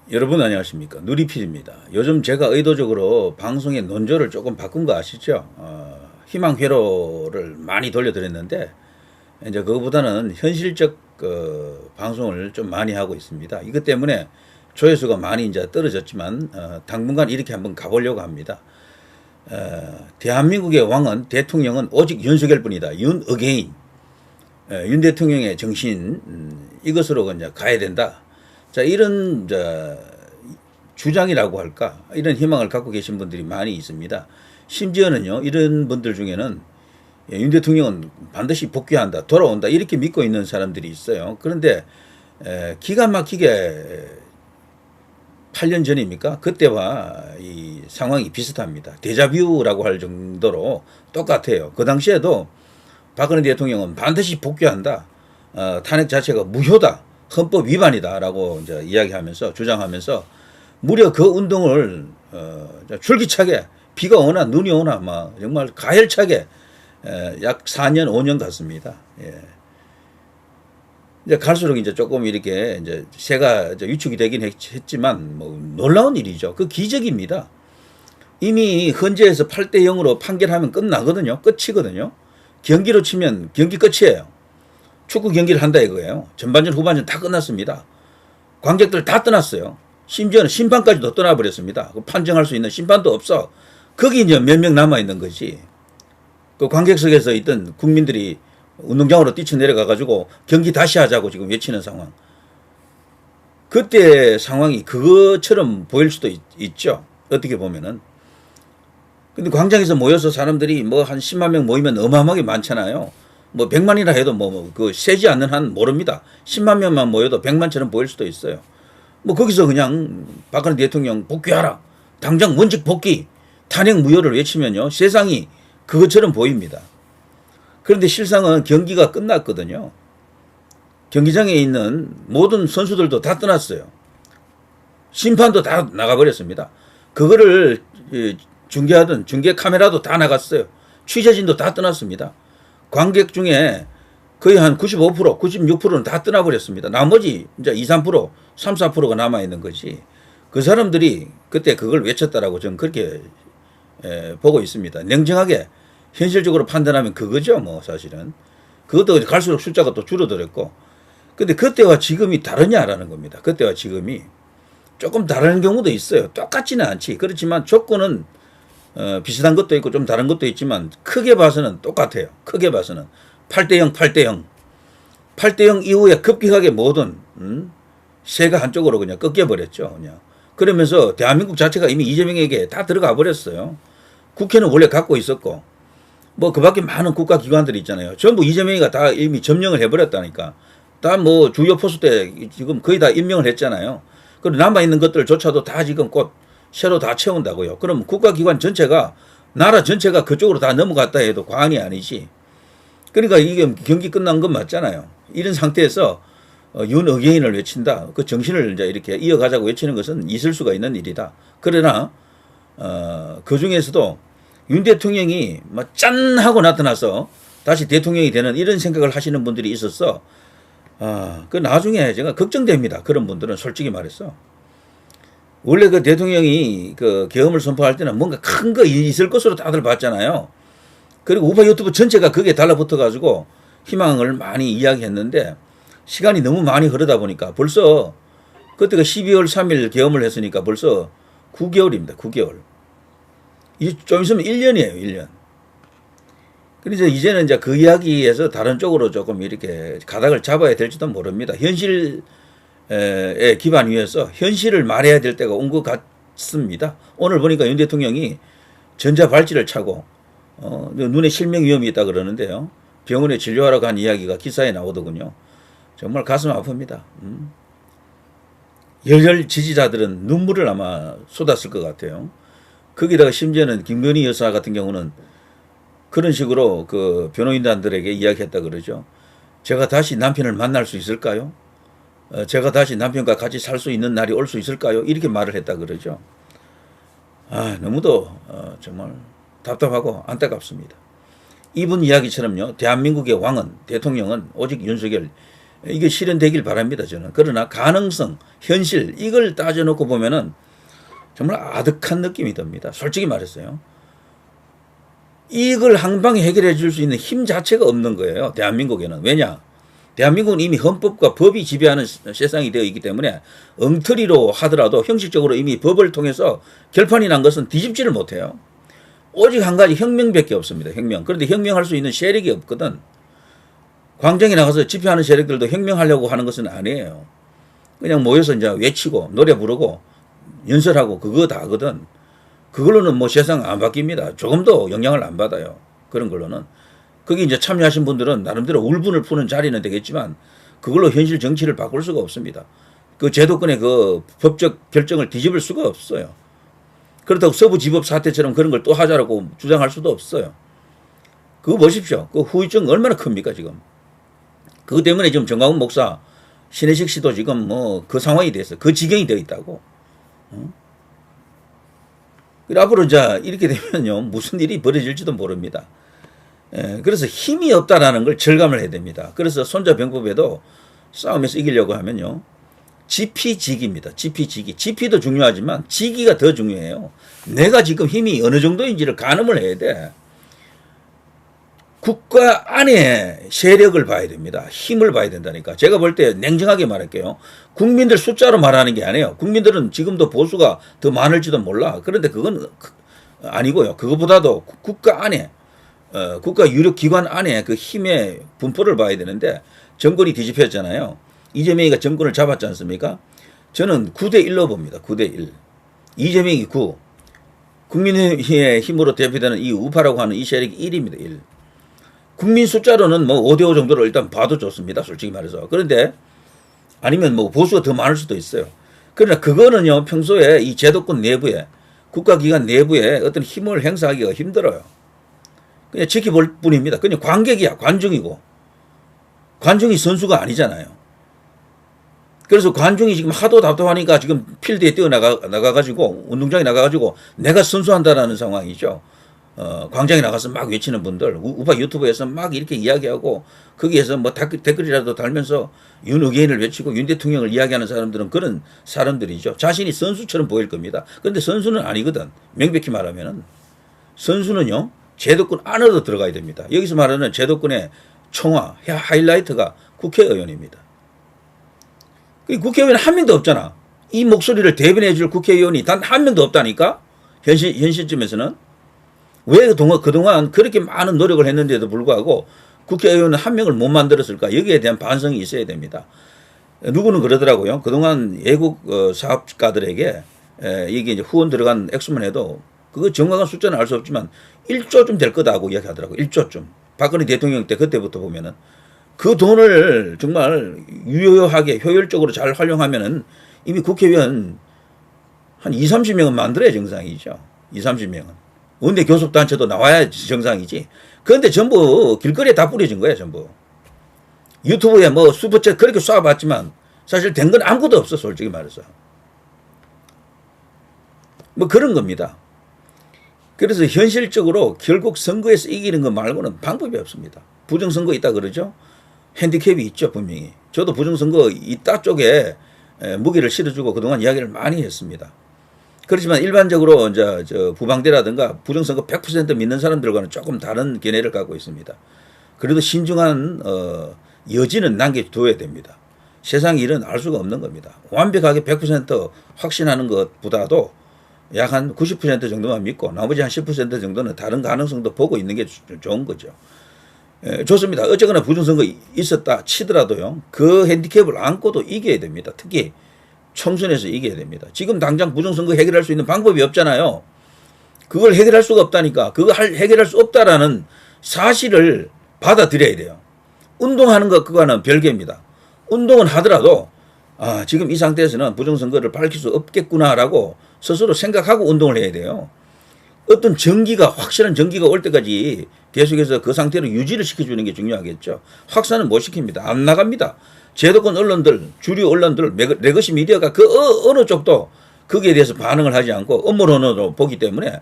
여러분 안녕하십니까, 누리필입니다. 요즘 제가 의도적으로 방송의 논조를 조금 바꾼 거 아시죠? 희망 회로를 많이 돌려드렸는데 이제 그거보다는 현실적 방송을 좀 많이 하고 있습니다. 이것 때문에 조회수가 많이 이제 떨어졌지만 당분간 이렇게 한번 가보려고 합니다. 대한민국의 왕은, 대통령은 오직 윤석열뿐이다. 윤 어게인. 윤 대통령의 정신, 이것으로 이제 가야 된다. 자, 이런 주장이라고 할까, 이런 희망을 갖고 계신 분들이 많이 있습니다. 심지어는요, 이런 분들 중에는 윤 대통령은 반드시 복귀한다, 돌아온다, 이렇게 믿고 있는 사람들이 있어요. 그런데 기가 막히게 8년 전입니까? 그때와 이 상황이 비슷합니다. 데자뷰라고 할 정도로 똑같아요. 그 당시에도 박근혜 대통령은 반드시 복귀한다, 탄핵 자체가 무효다, 헌법 위반이다라고 이제 이야기하면서, 주장하면서 무려 그 운동을 줄기차게, 비가 오나 눈이 오나 막 정말 가열차게 약 4년 5년 갔습니다. 예. 이제 갈수록 이제 조금 이렇게 이제 새가 이제 위축이 되긴 했지만 뭐 놀라운 일이죠. 그 기적입니다. 이미 헌재에서 8대 0으로 판결하면 끝나거든요. 끝이거든요. 경기로 치면 경기 끝이에요. 축구 경기를 한다 이거예요. 전반전 후반전 다 끝났습니다. 관객들 다 떠났어요. 심지어는 심판까지도 떠나버렸습니다. 판정할 수 있는 심판도 없어. 거기 이제 몇 명 남아있는 거지. 그 관객석에서 있던 국민들이 운동장으로 뛰쳐내려가가지고 경기 다시 하자고 지금 외치는 상황. 그때 상황이 그것처럼 보일 수도 있죠. 어떻게 보면은. 근데 광장에서 모여서 사람들이 뭐 한 10만 명 모이면 어마어마하게 많잖아요. 뭐 100만이라 해도 그 세지 않는 한 모릅니다. 10만 명만 모여도 100만처럼 보일 수도 있어요. 뭐 거기서 그냥 박근혜 대통령 복귀하라, 당장 원직 복귀, 탄핵 무효를 외치면요, 세상이 그것처럼 보입니다. 그런데 실상은 경기가 끝났거든요. 경기장에 있는 모든 선수들도 다 떠났어요. 심판도 다 나가버렸습니다. 그거를 중계하던 중계 카메라도 다 나갔어요. 취재진도 다 떠났습니다. 관객 중에 거의 한 95%, 96%는 다 떠나버렸습니다. 나머지 이제 2, 3%, 3, 4%가 남아있는 거지. 그 사람들이 그때 그걸 외쳤다라고 저는 그렇게 보고 있습니다. 냉정하게 현실적으로 판단하면 그거죠, 뭐 사실은. 그것도 갈수록 숫자가 또 줄어들었고. 근데 그때와 지금이 다르냐라는 겁니다. 그때와 지금이 조금 다른 경우도 있어요. 똑같지는 않지. 그렇지만 조건은 비슷한 것도 있고 좀 다른 것도 있지만 크게 봐서는 똑같아요. 크게 봐서는 8대 0, 8대 0. 8대 0 이후에 급격하게 모든 세가 한쪽으로 그냥 꺾여버렸죠. 그냥. 그러면서 대한민국 자체가 이미 이재명에게 다 들어가 버렸어요. 국회는 원래 갖고 있었고 뭐 그 밖에 많은 국가기관들이 있잖아요. 전부 이재명이가 다 이미 점령을 해버렸다니까. 다 뭐 주요 포스 때 지금 거의 다 임명을 했잖아요. 그리고 남아있는 것들조차도 다 지금 곧 새로 다 채운다고요. 그럼 국가기관 전체가, 나라 전체가 그쪽으로 다 넘어갔다 해도 과언이 아니지. 그러니까 이게 경기 끝난 건 맞잖아요. 이런 상태에서 윤 어게인을 외친다, 그 정신을 이제 이렇게 이어가자고 외치는 것은 있을 수가 있는 일이다. 그러나 그 중에서도 윤 대통령이 막 짠 하고 나타나서 다시 대통령이 되는 이런 생각을 하시는 분들이 있었어. 그 나중에 제가 걱정됩니다. 그런 분들은 솔직히 말해서. 원래 그 대통령이 그 계엄을 선포할 때는 뭔가 큰 거 있을 것으로 다들 봤잖아요. 그리고 우파 유튜브 전체가 거기에 달라붙어가지고 희망을 많이 이야기했는데 시간이 너무 많이 흐르다 보니까 벌써 그때가 12월 3일 계엄을 했으니까 벌써 9개월입니다. 9개월. 좀 있으면 1년이에요. 1년. 그래서 이제는 이제 그 이야기에서 다른 쪽으로 조금 이렇게 가닥을 잡아야 될지도 모릅니다. 현실에 기반 위에서 현실을 말해야 될 때가 온 것 같습니다. 오늘 보니까 윤 대통령이 전자발찌를 차고 눈에 실명 위험이 있다 그러는데요. 병원에 진료하러 간 이야기가 기사에 나오더군요. 정말 가슴 아픕니다. 열혈 지지자들은 눈물을 아마 쏟았을 것 같아요. 거기다가 심지어는 김건희 여사 같은 경우는 그런 식으로 그 변호인단들에게 이야기했다 그러죠. 제가 다시 남편을 만날 수 있을까요? 제가 다시 남편과 같이 살 수 있는 날이 올 수 있을까요? 이렇게 말을 했다 그러죠. 너무도 정말 답답하고 안타깝습니다. 이분 이야기처럼요, 대한민국의 왕은, 대통령은 오직 윤석열, 이게 실현되길 바랍니다, 저는. 그러나 가능성, 현실 이걸 따져놓고 보면은 정말 아득한 느낌이 듭니다. 솔직히 말했어요. 이걸 한 방에 해결해 줄 수 있는 힘 자체가 없는 거예요, 대한민국에는. 왜냐? 대한민국은 이미 헌법과 법이 지배하는 세상이 되어 있기 때문에 엉터리로 하더라도 형식적으로 이미 법을 통해서 결판이 난 것은 뒤집지를 못해요. 오직 한 가지 혁명밖에 없습니다. 혁명. 그런데 혁명할 수 있는 세력이 없거든. 광장에 나가서 집회하는 세력들도 혁명하려고 하는 것은 아니에요. 그냥 모여서 이제 외치고 노래 부르고 연설하고 그거 다 하거든. 그걸로는 뭐 세상 안 바뀝니다. 조금도 영향을 안 받아요. 그런 걸로는. 거기 이제 참여하신 분들은 나름대로 울분을 푸는 자리는 되겠지만 그걸로 현실 정치를 바꿀 수가 없습니다. 그 제도권의 그 법적 결정을 뒤집을 수가 없어요. 그렇다고 서부지법 사태처럼 그런 걸 또 하자라고 주장할 수도 없어요. 그거 보십시오. 그 후유증 얼마나 큽니까 지금. 그것 때문에 지금 정광훈 목사, 신혜식 씨도 지금 뭐 그 상황이 됐어. 그 지경이 되어 있다고. 앞으로 이제 이렇게 되면요 무슨 일이 벌어질지도 모릅니다. 그래서 힘이 없다라는 걸 절감을 해야 됩니다. 그래서 손자병법에도 싸움에서 이기려고 하면요 지피지기입니다. 지피지기. 지피도 중요하지만 지기가 더 중요해요. 내가 지금 힘이 어느 정도인지를 가늠을 해야 돼. 국가 안에 세력을 봐야 됩니다. 힘을 봐야 된다니까. 제가 볼 때 냉정하게 말할게요. 국민들 숫자로 말하는 게 아니에요. 국민들은 지금도 보수가 더 많을지도 몰라. 그런데 그건 아니고요. 그것보다도 국가 안에 국가 유력 기관 안에 그 힘의 분포를 봐야 되는데 정권이 뒤집혔잖아요. 이재명이가 정권을 잡았지 않습니까? 저는 9대1로 봅니다. 9대1. 이재명이 9. 국민의 힘으로 대표되는 이 우파라고 하는 이 세력이 1입니다. 1. 국민 숫자로는 뭐 5대5 정도로 일단 봐도 좋습니다. 솔직히 말해서. 그런데 아니면 뭐 보수가 더 많을 수도 있어요. 그러나 그거는요 평소에 이 제도권 내부에 국가기관 내부에 어떤 힘을 행사하기가 힘들어요. 그냥 지켜볼 뿐입니다. 그냥 관객이야. 관중이고. 관중이 선수가 아니잖아요. 그래서 관중이 지금 하도 답답하니까 지금 필드에 뛰어나가가지고 운동장에 나가가지고 내가 선수한다라는 상황이죠. 광장에 나가서 막 외치는 분들, 우파 유튜브에서 막 이렇게 이야기하고 거기에서 뭐 댓글이라도 달면서 윤 의견을 외치고 윤 대통령을 이야기하는 사람들은 그런 사람들이죠. 자신이 선수처럼 보일 겁니다. 그런데 선수는 아니거든. 명백히 말하면은. 선수는요, 제도권 안으로 들어가야 됩니다. 여기서 말하는 제도권의 총화, 하이라이트가 국회의원입니다. 국회의원 한 명도 없잖아. 이 목소리를 대변해 줄 국회의원이 단 한 명도 없다니까? 현실쯤에서는. 왜 그동안 그렇게 많은 노력을 했는데도 불구하고 국회의원은 한 명을 못 만들었을까? 여기에 대한 반성이 있어야 됩니다. 누구는 그러더라고요. 그동안 외국 사업가들에게 이게 이제 후원 들어간 액수만 해도 그거 정확한 숫자는 알 수 없지만 1조쯤 될 거다고 이야기하더라고요. 1조쯤. 박근혜 대통령 때 그때부터 보면은 그 돈을 정말 유효하게 효율적으로 잘 활용하면은 이미 국회의원 한 2, 30명은 만들어야 정상이죠. 2, 30명은. 원내 교섭단체도 나와야 정상이지. 그런데 전부 길거리에 다 뿌려진 거야, 전부. 유튜브에 뭐 슈퍼챗 그렇게 쏴봤지만 사실 된 건 아무것도 없어, 솔직히 말해서. 뭐 그런 겁니다. 그래서 현실적으로 결국 선거에서 이기는 것 말고는 방법이 없습니다. 부정선거 있다 그러죠? 핸디캡이 있죠, 분명히. 저도 부정선거 있다 쪽에 무기를 실어주고 그동안 이야기를 많이 했습니다. 그렇지만 일반적으로 이제 부방대라든가 부정선거 100% 믿는 사람들과는 조금 다른 견해를 갖고 있습니다. 그래도 신중한 여지는 남겨둬야 됩니다. 세상 일은 알 수가 없는 겁니다. 완벽하게 100% 확신하는 것보다도 약 한 90% 정도만 믿고 나머지 한 10% 정도는 다른 가능성도 보고 있는 게 좋은 거죠. 좋습니다. 어쨌거나 부정선거 있었다 치더라도요. 그 핸디캡을 안고도 이겨야 됩니다. 특히 총선에서 이겨야 됩니다. 지금 당장 부정선거 해결할 수 있는 방법이 없잖아요. 그걸 해결할 수가 없다니까. 그거 해결할 수 없다라는 사실을 받아들여야 돼요. 운동하는 것 그거는 별개입니다. 운동은 하더라도 지금 이 상태에서는 부정선거를 밝힐 수 없겠구나라고 스스로 생각하고 운동을 해야 돼요. 어떤 확실한 전기가 올 때까지 계속해서 그 상태로 유지를 시켜주는 게 중요하겠죠. 확산은 못 시킵니다. 안 나갑니다. 제도권 언론들, 주류 언론들, 레거시 미디어가 그 어느 쪽도 거기에 대해서 반응을 하지 않고 음모론으로 보기 때문에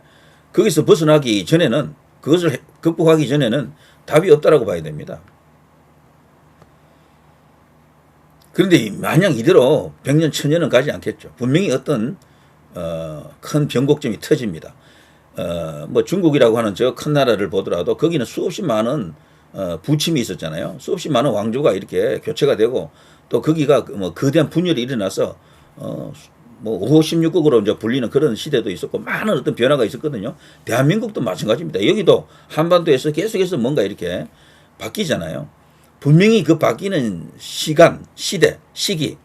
거기서 벗어나기 전에는 그것을 극복하기 전에는 답이 없다라고 봐야 됩니다. 그런데 만약 이대로 100년, 1000년은 가지 않겠죠. 분명히 어떤 큰 변곡점이 터집니다. 뭐 중국이라고 하는 저 큰 나라를 보더라도 거기는 수없이 많은 부침이 있었잖아요. 수없이 많은 왕조가 이렇게 교체가 되고 또 거기가 뭐 거대한 분열이 일어나서 뭐 5호 16국으로 이제 불리는 그런 시대도 있었고 많은 어떤 변화가 있었거든요. 대한민국도 마찬가지입니다. 여기도 한반도에서 계속해서 뭔가 이렇게 바뀌잖아요. 분명히 그 바뀌는 시간, 시대, 시기,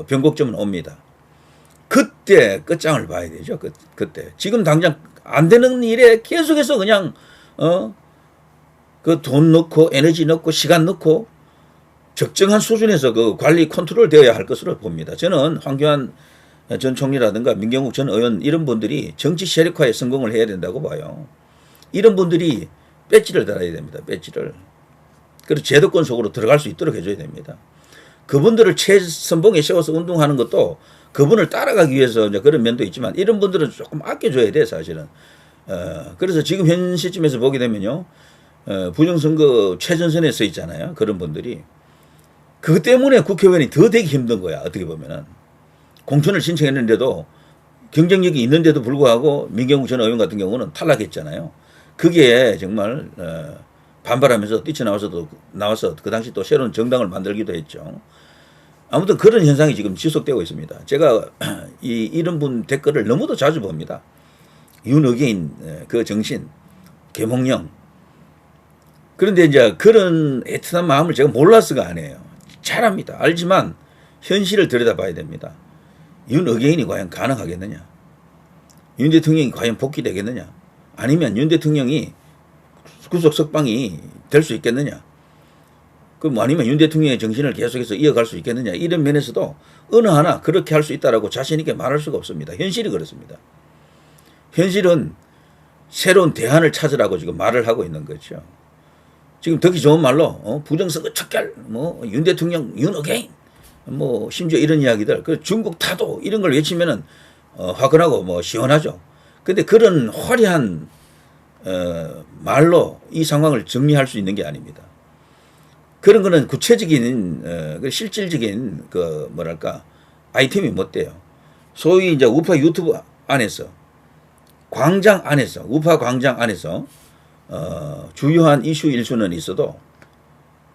변곡점은 옵니다. 그때 끝장을 봐야 되죠. 그때. 지금 당장 안 되는 일에 계속해서 그냥, 그 돈 넣고, 에너지 넣고, 시간 넣고, 적정한 수준에서 그 관리 컨트롤 되어야 할 것으로 봅니다. 저는 황교안 전 총리라든가 민경욱 전 의원 이런 분들이 정치 세력화에 성공을 해야 된다고 봐요. 이런 분들이 배지를 달아야 됩니다. 배지를. 그리고 제도권 속으로 들어갈 수 있도록 해줘야 됩니다. 그분들을 최선봉에 세워서 운동하는 것도 그분을 따라가기 위해서 이제 그런 면도 있지만 이런 분들은 조금 아껴줘야 돼 사실은. 그래서 지금 현 시점에서 보게 되면요. 부정선거 최전선에 서 있잖아요. 그런 분들이. 그것 때문에 국회의원이 더 되기 힘든 거야. 어떻게 보면은. 공천을 신청했는데도 경쟁력이 있는데도 불구하고 민경욱 전 의원 같은 경우는 탈락했잖아요. 그게 정말 반발하면서 나와서 그 당시 또 새로운 정당을 만들기도 했죠. 아무튼 그런 현상이 지금 지속되고 있습니다. 제가 이런 분 댓글을 너무도 자주 봅니다. 윤어게인 그 정신, 계몽령. 그런데 이제 그런 애틋한 마음을 제가 몰라서가 아니에요. 잘 압니다. 알지만 현실을 들여다봐야 됩니다. 윤어게인이 과연 가능하겠느냐? 윤 대통령이 과연 복귀되겠느냐? 아니면 윤 대통령이 구속 석방이 될 수 있겠느냐? 그럼 아니면 윤 대통령의 정신을 계속해서 이어갈 수 있겠느냐? 이런 면에서도 어느 하나 그렇게 할 수 있다라고 자신 있게 말할 수가 없습니다. 현실이 그렇습니다. 현실은 새로운 대안을 찾으라고 지금 말을 하고 있는 거죠. 지금 듣기 좋은 말로 부정선거 척결, 뭐 윤 대통령 윤 어게인, 뭐 심지어 이런 이야기들, 그 중국 타도 이런 걸 외치면은 화끈하고 뭐 시원하죠. 근데 그런 화려한 말로 이 상황을 정리할 수 있는 게 아닙니다. 그런 거는 구체적인 실질적인 그 뭐랄까 아이템이 못 돼요. 소위 이제 우파 유튜브 안에서 광장 안에서 우파 광장 안에서 주요한 이슈 일수는 있어도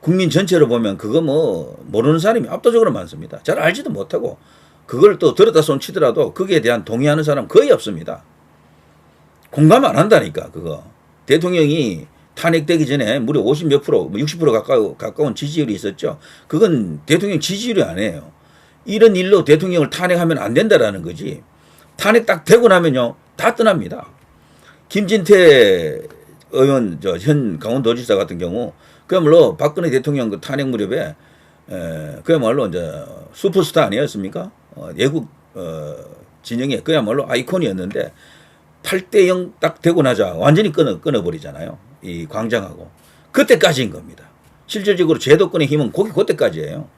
국민 전체로 보면 그거 뭐 모르는 사람이 압도적으로 많습니다. 잘 알지도 못하고 그걸 또 들었다 손 치더라도 거기에 대한 동의하는 사람 거의 없습니다. 공감 안 한다니까 그거. 대통령이 탄핵되기 전에 무려 50몇 프로, 60% 가까운 지지율이 있었죠. 그건 대통령 지지율이 아니에요. 이런 일로 대통령을 탄핵하면 안 된다라는 거지. 탄핵 딱 되고 나면요 다 떠납니다. 김진태 의원, 현 강원도지사 같은 경우 그야말로 박근혜 대통령 그 탄핵 무렵에 그야말로 이제 슈퍼스타 아니었습니까? 외국 진영의 그야말로 아이콘이었는데 8대0 딱 되고 나자 완전히 끊어버리잖아요. 이 광장하고. 그때까지인 겁니다. 실질적으로 제도권의 힘은 그때까지예요.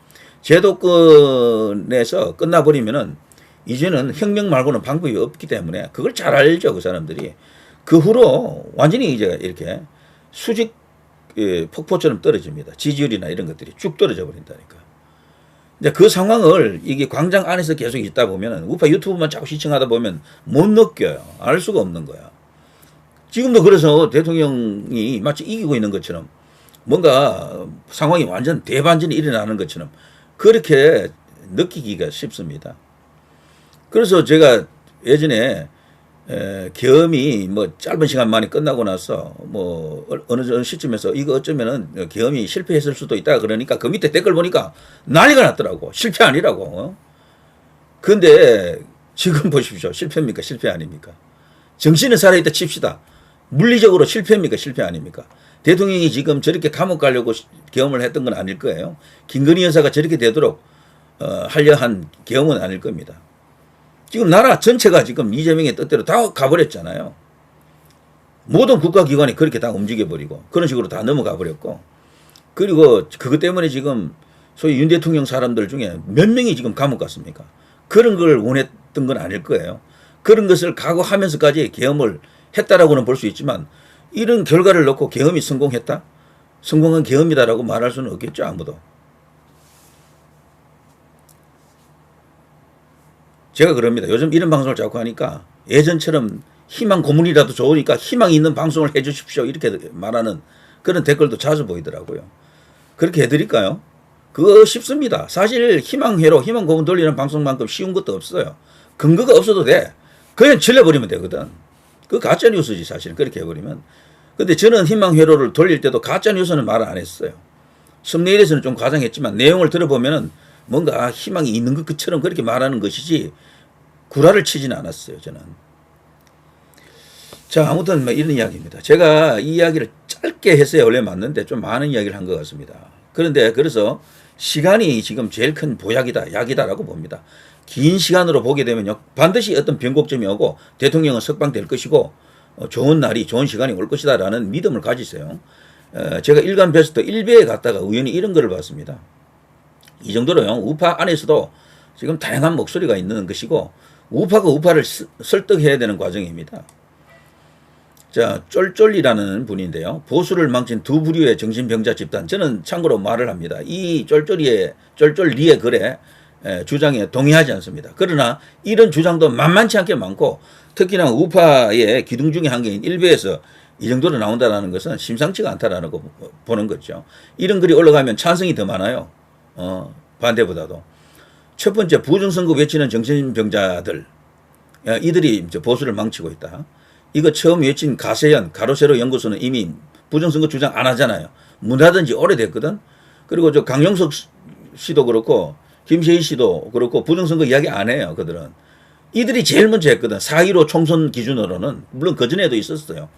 제도권에서 끝나버리면은 이제는 혁명 말고는 방법이 없기 때문에 그걸 잘 알죠. 그 사람들이. 그 후로 완전히 이제 이렇게 수직 폭포처럼 떨어집니다. 지지율이나 이런 것들이 쭉 떨어져 버린다니까. 이제 그 상황을 이게 광장 안에서 계속 있다 보면 우파 유튜브만 자꾸 시청하다 보면 못 느껴요. 알 수가 없는 거야. 지금도 그래서 대통령이 마치 이기고 있는 것처럼 뭔가 상황이 완전 대반전이 일어나는 것처럼 그렇게 느끼기가 쉽습니다. 그래서 제가 예전에 계엄이 뭐 짧은 시간 만에 끝나고 나서 뭐 어느 시점에서 이거 어쩌면은 계엄이 실패했을 수도 있다 그러니까 그 밑에 댓글 보니까 난리가 났더라고. 실패 아니라고. 근데 지금 보십시오. 실패입니까? 실패 아닙니까? 정신은 살아있다 칩시다. 물리적으로 실패입니까? 실패 아닙니까? 대통령이 지금 저렇게 감옥 가려고 계엄을 했던 건 아닐 거예요. 김건희 여사가 저렇게 되도록 하려 한 계엄은 아닐 겁니다. 지금 나라 전체가 지금 이재명의 뜻대로 다 가버렸잖아요. 모든 국가기관이 그렇게 다 움직여버리고 그런 식으로 다 넘어가 버렸고 그리고 그것 때문에 지금 소위 윤 대통령 사람들 중에 몇 명이 지금 감옥 갔습니까? 그런 걸 원했던 건 아닐 거예요. 그런 것을 각오하면서까지 계엄을 했다라고는 볼 수 있지만 이런 결과를 놓고 계엄이 성공했다? 성공한 계엄이다라고 말할 수는 없겠죠, 아무도. 제가 그럽니다. 요즘 이런 방송을 자꾸 하니까 예전처럼 희망 고문이라도 좋으니까 희망이 있는 방송을 해 주십시오. 이렇게 말하는 그런 댓글도 자주 보이더라고요. 그렇게 해드릴까요? 그거 쉽습니다. 사실 희망회로 희망 고문 돌리는 방송만큼 쉬운 것도 없어요. 근거가 없어도 돼. 그냥 질러버리면 되거든. 그 가짜뉴스지 사실 그렇게 해버리면. 근데 저는 희망회로를 돌릴 때도 가짜뉴스는 말 안 했어요. 썸네일에서는 좀 과장했지만 내용을 들어보면은 뭔가 희망이 있는 것처럼 그렇게 말하는 것이지 구라를 치지는 않았어요, 저는. 자, 아무튼 뭐 이런 이야기입니다. 제가 이 이야기를 짧게 했어야 원래 맞는데 좀 많은 이야기를 한 것 같습니다. 그런데 그래서 시간이 지금 제일 큰 보약이다, 약이다라고 봅니다. 긴 시간으로 보게 되면요, 반드시 어떤 변곡점이 오고 대통령은 석방될 것이고 좋은 날이, 좋은 시간이 올 것이다라는 믿음을 가지세요. 제가 일간 베스트 1배에 갔다가 우연히 이런 거를 봤습니다. 이 정도로요, 우파 안에서도 지금 다양한 목소리가 있는 것이고 우파가 우파를 설득해야 되는 과정입니다. 자, 쫄쫄이라는 분인데요. 보수를 망친 두 부류의 정신병자 집단. 저는 참고로 말을 합니다. 이 쫄쫄리의 글에 주장에 동의하지 않습니다. 그러나 이런 주장도 만만치 않게 많고 특히나 우파의 기둥 중에 한 개인 일베에서 이 정도로 나온다는 것은 심상치가 않다라는 거 보는 거죠. 이런 글이 올라가면 찬성이 더 많아요. 반대보다도. 첫 번째, 부정선거 외치는 정신병자들. 이들이 이제 보수를 망치고 있다. 이거 처음 외친 가세현 가로세로 연구소는 이미 부정선거 주장 안 하잖아요. 문화든 지 오래됐거든. 그리고 저 강용석 씨도 그렇고 김세희 씨도 그렇고 부정선거 이야기 안 해요. 그들은. 이들이 제일 먼저 했거든. 4.15 총선 기준으로는. 물론 그전에도 있었어요.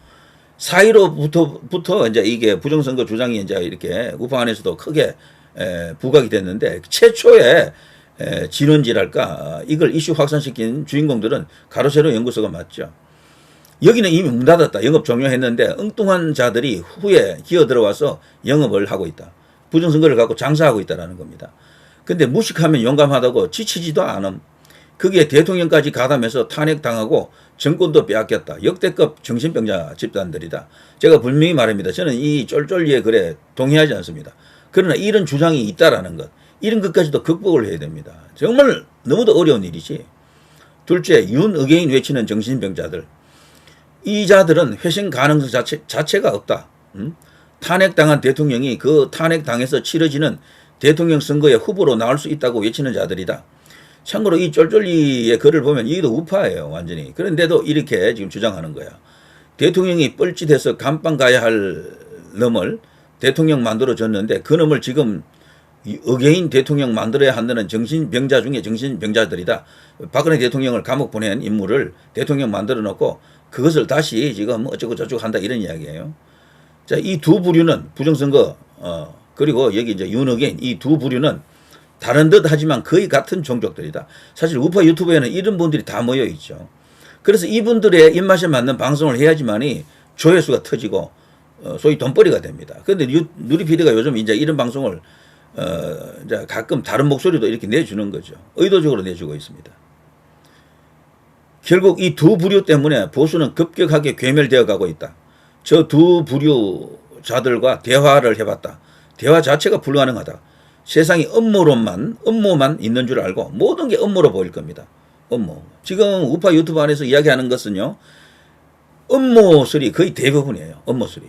4.15부터 이제 이게 부정선거 주장이 이제 이렇게 우파 안에서도 크게 부각이 됐는데 최초의 진원지랄까 이걸 이슈 확산시킨 주인공들은 가로세로 연구소가 맞죠. 여기는 이미 문 닫았다. 영업 종료했는데 엉뚱한 자들이 후에 기어 들어와서 영업을 하고 있다. 부정선거를 갖고 장사하고 있다는 겁니다. 근데 무식하면 용감하다고 지치지도 않음. 거기에 대통령까지 가담해서 탄핵당하고 정권도 빼앗겼다. 역대급 정신병자 집단들이다. 제가 분명히 말합니다. 저는 이 쫄쫄리의 글에 동의하지 않습니다. 그러나 이런 주장이 있다라는 것, 이런 것까지도 극복을 해야 됩니다. 정말 너무도 어려운 일이지. 둘째, 윤의개인 외치는 정신병자들. 이 자들은 회생 가능성 자체가 없다. 탄핵당한 대통령이 그 탄핵당해서 치러지는 대통령 선거에 후보로 나올 수 있다고 외치는 자들이다. 참고로 이 쫄쫄리의 글을 보면 이게 우파예요, 완전히. 그런데도 이렇게 지금 주장하는 거야. 대통령이 뻘짓해서 감방 가야 할 놈을 대통령 만들어줬는데 그 놈을 지금 의개인 대통령 만들어야 한다는 정신병자 중에 정신병자들이다. 박근혜 대통령을 감옥 보낸 인물을 대통령 만들어 놓고 그것을 다시 지금 어쩌고 저쩌고 한다 이런 이야기예요. 자, 이 두 부류는 부정선거 그리고 여기 이제 윤의개인 이 두 부류는 다른 듯 하지만 거의 같은 종족들이다. 사실 우파 유튜브에는 이런 분들이 다 모여 있죠. 그래서 이분들의 입맛에 맞는 방송을 해야지만이 조회수가 터지고 소위 돈벌이가 됩니다. 그런데 누리피디가 요즘 이제 이런 방송을 이제 가끔 다른 목소리도 이렇게 내주는 거죠. 의도적으로 내주고 있습니다. 결국 이 두 부류 때문에 보수는 급격하게 괴멸되어 가고 있다. 저 두 부류자들과 대화를 해봤다. 대화 자체가 불가능하다. 세상이 업무만 있는 줄 알고 모든 게 업무로 보일 겁니다. 업무. 지금 우파 유튜브 안에서 이야기하는 것은요, 업무술이 거의 대부분이에요. 업무술이.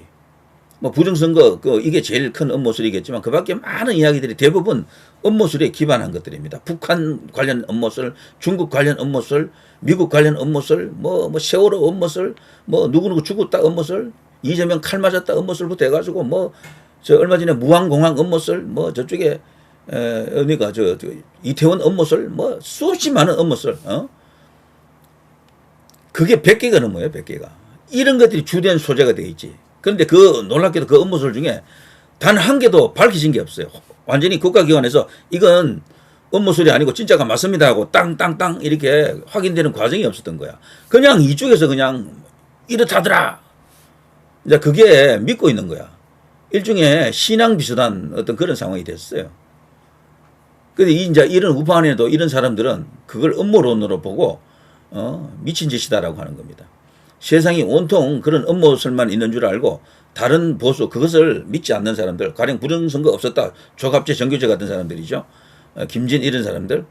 뭐 부정선거 이게 제일 큰 업무술이겠지만 그 밖에 많은 이야기들이 대부분 업무술에 기반한 것들입니다. 북한 관련 업무술, 중국 관련 업무술, 미국 관련 업무술, 뭐 세월호 업무술, 뭐 누구누구 죽었다 업무술, 이재명 칼 맞았다 업무술부터 해가지고 저 얼마 전에 무항공항 업무술, 저쪽에 어디가 저 이태원 업무술, 수없이 많은 업무술, 그게 100개가 넘어요, 100개가. 이런 것들이 주된 소재가 되어 있지. 그런데 놀랍게도 그 업무술 중에 단 한 개도 밝혀진 게 없어요. 완전히 국가기관에서 이건 업무술이 아니고 진짜가 맞습니다 하고 땅땅땅 이렇게 확인되는 과정이 없었던 거야. 그냥 이쪽에서 그냥 이렇다더라. 이제 그게 믿고 있는 거야. 일종의 신앙 비슷한 어떤 그런 상황이 됐어요. 근데 이제 이런 우파 안에도 이런 사람들은 그걸 업무론으로 보고 미친 짓이다라고 하는 겁니다. 세상이 온통 그런 업무술만 있는 줄 알고 다른 보수 그것을 믿지 않는 사람들, 가령 부정선거 없었다, 조갑제, 정교제 같은 사람들이죠. 김진 이런 사람들,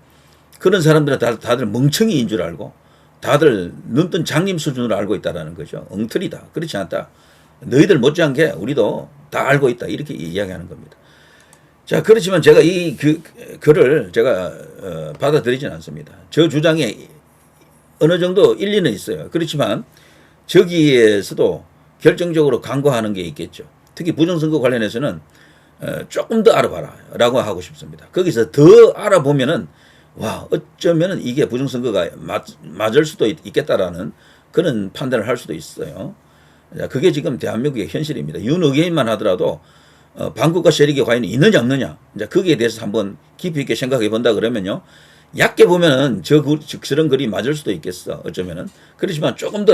그런 사람들은 다들 멍청이인 줄 알고 다들 눈뜬 장님 수준으로 알고 있다라는 거죠. 엉터리다. 그렇지 않다. 너희들 못지않게 우리도 다 알고 있다. 이렇게 이야기하는 겁니다. 자, 그렇지만 제가 이 글을 제가 받아들이지는 않습니다. 저 주장에 어느 정도 일리는 있어요. 그렇지만 저기에서도 결정적으로 간과하는 게 있겠죠. 특히 부정선거 관련해서는 조금 더 알아봐라 라고 하고 싶습니다. 거기서 더 알아보면은 와, 어쩌면은 이게 부정선거가 맞을 수도 있겠다라는 그런 판단을 할 수도 있어요. 자, 그게 지금 대한민국의 현실입니다. 윤의회만 하더라도 반국가 세력이 과연 있느냐 없느냐, 이제 거기에 대해서 한번 깊이 있게 생각해 본다 그러면요, 얕게 보면은 저런 글이 맞을 수도 있겠어, 어쩌면은. 그렇지만 조금 더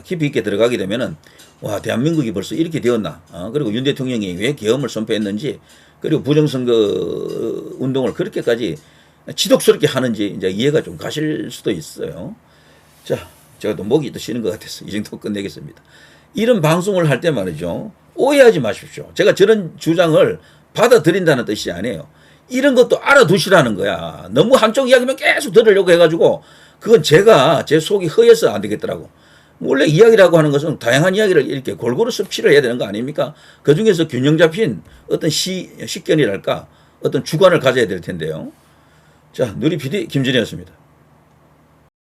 깊이 있게 들어가게 되면은 와, 대한민국이 벌써 이렇게 되었나, 그리고 윤 대통령이 왜 계엄을 선포했는지, 그리고 부정선거 운동을 그렇게까지 지독스럽게 하는지 이제 이해가 좀 가실 수도 있어요. 자, 제가 또 목이 또 쉬는 것 같아서 이 정도 끝내겠습니다. 이런 방송을 할 때 말이죠, 오해하지 마십시오. 제가 저런 주장을 받아들인다는 뜻이 아니에요. 이런 것도 알아두시라는 거야. 너무 한쪽 이야기만 계속 들으려고 해가지고 그건 제가 제 속이 허해서 안 되겠더라고. 원래 이야기라고 하는 것은 다양한 이야기를 이렇게 골고루 섭취를 해야 되는 거 아닙니까? 그 중에서 균형 잡힌 어떤 식견이랄까, 어떤 주관을 가져야 될 텐데요. 자, 누리 PD 김진혜였습니다.